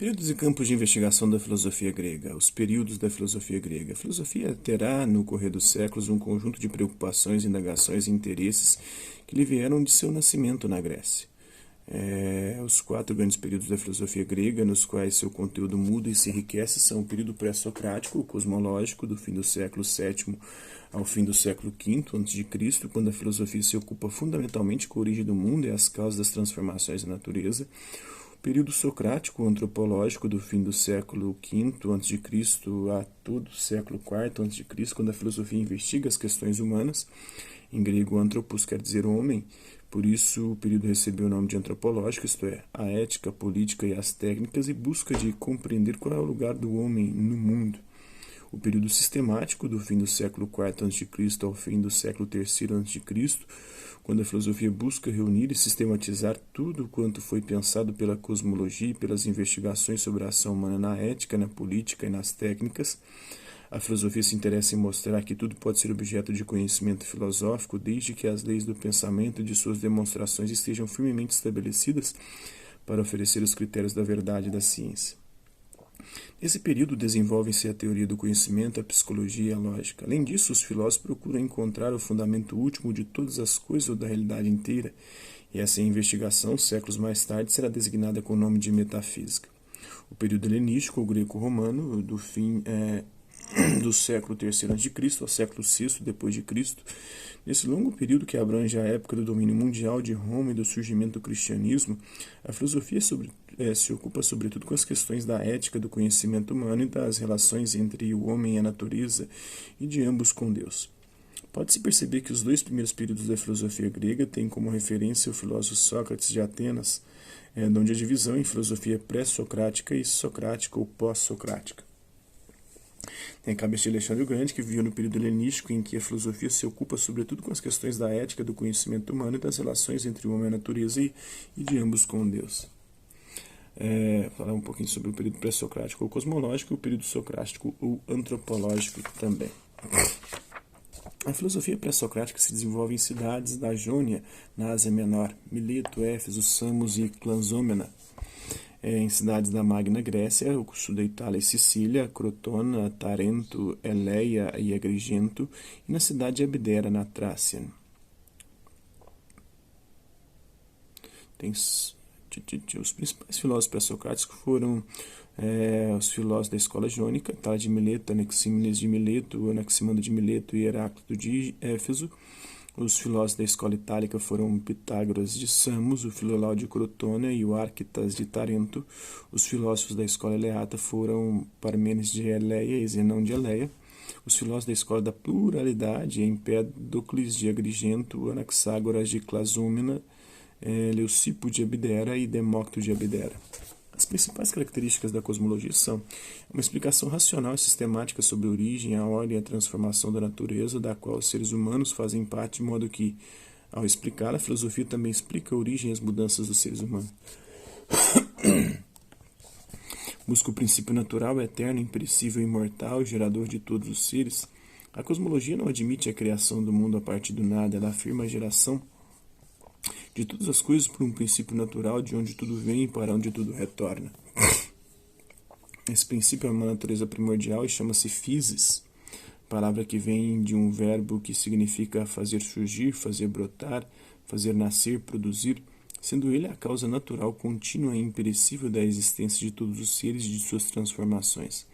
Períodos e campos de investigação da filosofia grega. Os períodos da filosofia grega. A filosofia terá, no correr dos séculos, um conjunto de preocupações, indagações e interesses que lhe vieram de seu nascimento na Grécia. Os quatro grandes períodos da filosofia grega, nos quais seu conteúdo muda e se enriquece, são o período pré-socrático, o cosmológico, do fim do século VII ao fim do século V a.C., quando a filosofia se ocupa fundamentalmente com a origem do mundo e as causas das transformações da natureza. O período socrático, antropológico, do fim do século V a.C. a todo o século IV a.C., quando a filosofia investiga as questões humanas. Em grego, anthropos quer dizer homem, por isso o período recebeu o nome de antropológico, isto é, a ética, a política e as técnicas, e busca de compreender qual é o lugar do homem no mundo. O período sistemático, do fim do século IV a.C. ao fim do século III a.C., quando a filosofia busca reunir e sistematizar tudo quanto foi pensado pela cosmologia e pelas investigações sobre a ação humana na ética, na política e nas técnicas. A filosofia se interessa em mostrar que tudo pode ser objeto de conhecimento filosófico, desde que as leis do pensamento e de suas demonstrações estejam firmemente estabelecidas para oferecer os critérios da verdade e da ciência. Nesse período desenvolvem-se a teoria do conhecimento, a psicologia e a lógica. Além disso, os filósofos procuram encontrar o fundamento último de todas as coisas ou da realidade inteira, e essa investigação, séculos mais tarde, será designada com o nome de metafísica. O período helenístico, ou greco-romano, do fim do século III a.C. ao século VI depois de Cristo. Nesse longo período que abrange a época do domínio mundial de Roma e do surgimento do cristianismo, a filosofia se ocupa sobretudo com as questões da ética, do conhecimento humano e das relações entre o homem e a natureza e de ambos com Deus. Pode-se perceber que os dois primeiros períodos da filosofia grega têm como referência o filósofo Sócrates de Atenas, onde a divisão em filosofia pré-socrática e socrática ou pós-socrática. Tem a cabeça de Alexandre o Grande, que viveu no período helenístico, em que a filosofia se ocupa sobretudo com as questões da ética, do conhecimento humano e das relações entre o homem e a natureza e de ambos com Deus. Falar um pouquinho sobre o período pré-socrático ou cosmológico e o período socrático ou antropológico também. A filosofia pré-socrática se desenvolve em cidades da Jônia, na Ásia Menor, Mileto, Éfeso, Samos e Clazômena. Em cidades da Magna Grécia, o sul da Itália e Sicília, Crotona, Tarento, Eleia e Agrigento, e na cidade de Abdera, na Trácia. Os principais filósofos pré-socráticos foram os filósofos da escola jônica, Tales de Mileto, Anaxímenes de Mileto, Anaximandro de Mileto e Heráclito de Éfeso. Os filósofos da escola itálica foram Pitágoras de Samos, o Filolau de Crotona e o Arquitas de Tarento. Os filósofos da escola eleata foram Parmênides de Eleia e Zenão de Eleia. Os filósofos da escola da pluralidade, Empédocles de Agrigento, Anaxágoras de Clazômena, Leucipo de Abdera e Demócrito de Abdera. As principais características da cosmologia são uma explicação racional e sistemática sobre a origem, a ordem e a transformação da natureza, da qual os seres humanos fazem parte, de modo que, ao explicar, a filosofia também explica a origem e as mudanças dos seres humanos. Busca o princípio natural, eterno, imperecível, imortal, gerador de todos os seres. A cosmologia não admite a criação do mundo a partir do nada, ela afirma a geração de todas as coisas por um princípio natural, de onde tudo vem e para onde tudo retorna. Esse princípio é uma natureza primordial e chama-se physis, palavra que vem de um verbo que significa fazer surgir, fazer brotar, fazer nascer, produzir, sendo ele a causa natural, contínua e imperecível da existência de todos os seres e de suas transformações.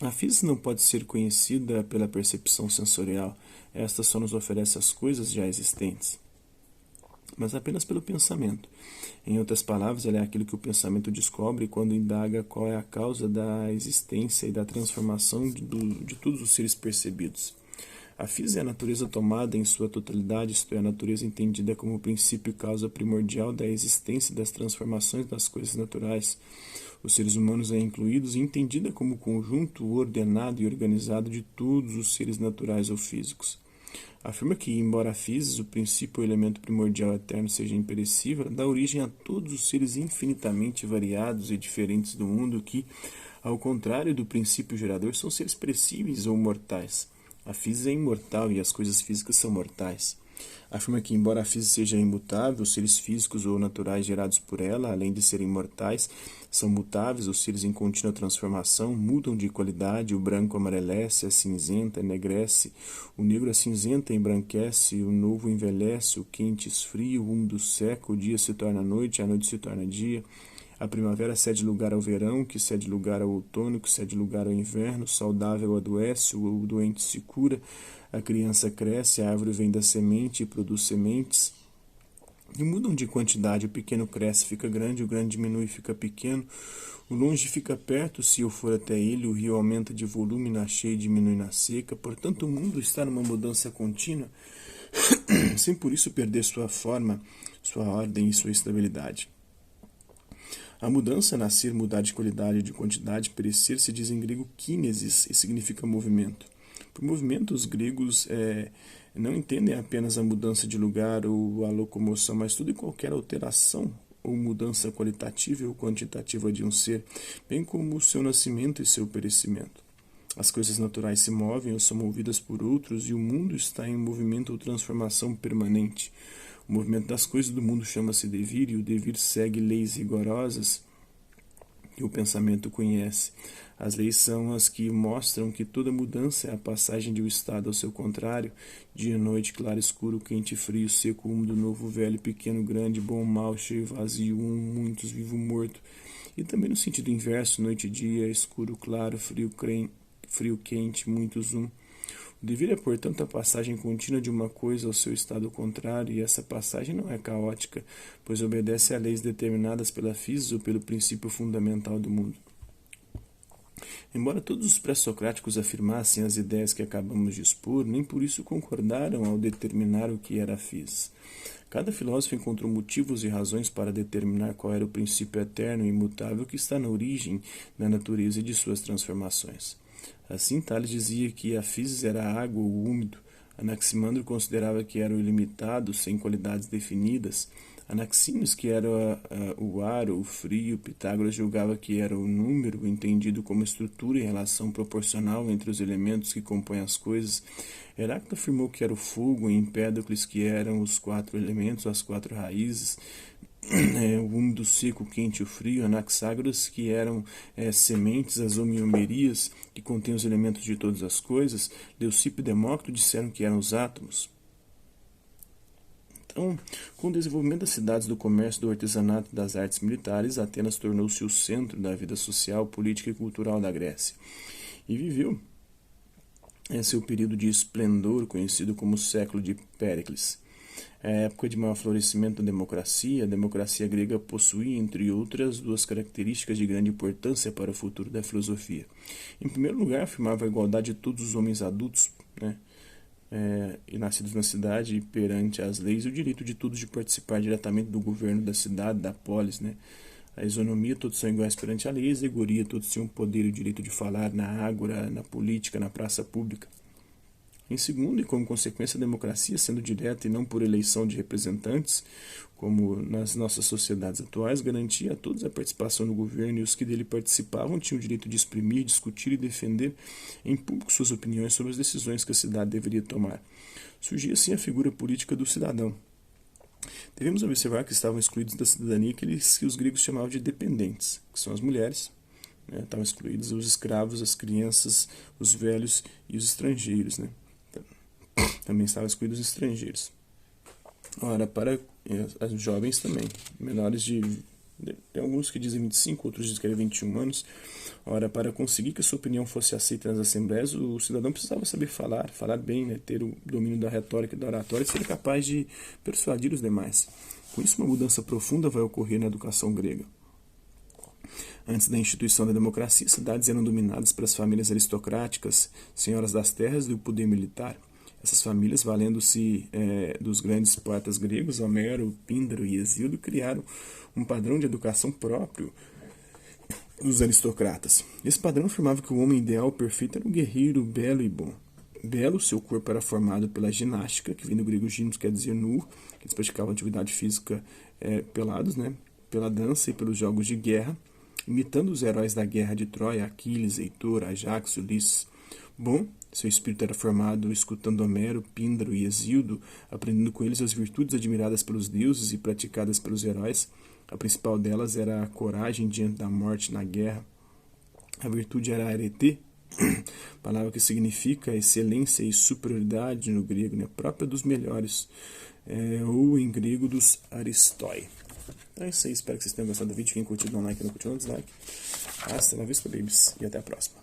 A physis não pode ser conhecida pela percepção sensorial, esta só nos oferece as coisas já existentes, mas apenas pelo pensamento. Em outras palavras, ela é aquilo que o pensamento descobre quando indaga qual é a causa da existência e da transformação de todos os seres percebidos. A physis é a natureza tomada em sua totalidade, isto é, a natureza entendida como o princípio e causa primordial da existência e das transformações das coisas naturais. Os seres humanos é incluídos e entendida como o conjunto ordenado e organizado de todos os seres naturais ou físicos. Afirma que, embora a physis, o princípio ou elemento primordial eterno, seja imperecível, dá origem a todos os seres infinitamente variados e diferentes do mundo que, ao contrário do princípio gerador, são seres perecíveis ou mortais. A physis é imortal e as coisas físicas são mortais. Afirma que, embora a física seja imutável, os seres físicos ou naturais gerados por ela, além de serem mortais, são mutáveis, os seres em contínua transformação, mudam de qualidade, o branco amarelece, a cinzenta enegrece, o negro acinzenta embranquece, o novo envelhece, o quente esfria, o úmido seca, o dia se torna noite, a noite se torna dia. A primavera cede lugar ao verão, que cede lugar ao outono, que cede lugar ao inverno, o saudável adoece, o doente se cura, a criança cresce, a árvore vem da semente e produz sementes. E mudam de quantidade, o pequeno cresce, fica grande, o grande diminui, fica pequeno, o longe fica perto, se eu for até ele, o rio aumenta de volume na cheia e diminui na seca. Portanto, o mundo está numa mudança contínua, sem por isso perder sua forma, sua ordem e sua estabilidade. A mudança, nascer, mudar de qualidade e de quantidade, perecer, se diz em grego kinesis e significa movimento. Por movimento, os gregos não entendem apenas a mudança de lugar ou a locomoção, mas tudo e qualquer alteração ou mudança qualitativa ou quantitativa de um ser, bem como o seu nascimento e seu perecimento. As coisas naturais se movem ou são movidas por outros e o mundo está em movimento ou transformação permanente. O movimento das coisas do mundo chama-se devir, e o devir segue leis rigorosas que o pensamento conhece. As leis são as que mostram que toda mudança é a passagem de um estado ao seu contrário, dia, noite, claro, escuro, quente, frio, seco, úmido, novo, velho, pequeno, grande, bom, mal, cheio, vazio, muitos, vivo, morto. E também no sentido inverso, noite, dia, escuro, claro, frio, quente, muitos, O devir é, portanto, a passagem contínua de uma coisa ao seu estado contrário, e essa passagem não é caótica, pois obedece a leis determinadas pela física ou pelo princípio fundamental do mundo. Embora todos os pré-socráticos afirmassem as ideias que acabamos de expor, nem por isso concordaram ao determinar o que era a física. Cada filósofo encontrou motivos e razões para determinar qual era o princípio eterno e imutável que está na origem da natureza e de suas transformações. Assim, Tales dizia que a física era a água ou o úmido, Anaximandro considerava que era o ilimitado, sem qualidades definidas, Anaxímenes que era o ar ou o frio, Pitágoras julgava que era o número, entendido como estrutura em relação proporcional entre os elementos que compõem as coisas, Heráclito afirmou que era o fogo, e Empédocles que eram os 4 elementos, as 4 raízes, o úmido, seco, o quente e o frio, Anaxágoras, que eram sementes, as homeomerias, que contêm os elementos de todas as coisas, Leucipo e Demócrito disseram que eram os átomos. Então, com o desenvolvimento das cidades, do comércio, do artesanato e das artes militares, Atenas tornou-se o centro da vida social, política e cultural da Grécia. E viveu seu período de esplendor, conhecido como o século de Péricles. A época de maior florescimento da democracia, a democracia grega possuía, entre outras, 2 características de grande importância para o futuro da filosofia. Em primeiro lugar, afirmava a igualdade de todos os homens adultos, e nascidos na cidade perante as leis, e o direito de todos de participar diretamente do governo da cidade, da polis. A isonomia, todos são iguais perante a lei, a exegoria, todos tinham o poder e o direito de falar na ágora, na política, na praça pública. Em segundo, e como consequência, a democracia, sendo direta e não por eleição de representantes, como nas nossas sociedades atuais, garantia a todos a participação no governo, e os que dele participavam tinham o direito de exprimir, discutir e defender em público suas opiniões sobre as decisões que a cidade deveria tomar. Surgia assim a figura política do cidadão. Devemos observar que estavam excluídos da cidadania aqueles que os gregos chamavam de dependentes, que são as mulheres, estavam excluídos os escravos, as crianças, os velhos e os estrangeiros. Também estavam excluídos os estrangeiros. Ora, para as jovens também, menores de... Tem alguns que dizem 25, outros dizem que era 21 anos. Ora, para conseguir que a sua opinião fosse aceita nas assembleias, o cidadão precisava saber falar bem, ter o domínio da retórica e da oratória e ser capaz de persuadir os demais. Com isso, uma mudança profunda vai ocorrer na educação grega. Antes da instituição da democracia, cidades eram dominadas pelas famílias aristocráticas, senhoras das terras e o poder militar. Essas famílias, valendo-se dos grandes poetas gregos, Homero, Píndaro e Hesíodo, criaram um padrão de educação próprio dos aristocratas. Esse padrão afirmava que o homem ideal perfeito era um guerreiro belo e bom. Belo, seu corpo era formado pela ginástica, que vem do grego gimnos, quer dizer nu, que eles praticavam atividade física pelados, pela dança e pelos jogos de guerra, imitando os heróis da guerra de Troia, Aquiles, Heitor, Ajax, Ulisses. Bom, Seu espírito era formado escutando Homero, Píndaro e Hesíodo, aprendendo com eles as virtudes admiradas pelos deuses e praticadas pelos heróis. A principal delas era a coragem diante da morte na guerra. A virtude era arete, palavra que significa excelência e superioridade no grego, né? Própria dos melhores, ou em grego dos aristoi. Então é isso aí, espero que vocês tenham gostado do vídeo. Quem curtiu, dá um like, não curtiu, dá um dislike. Hasta la vista, babies, e até a próxima.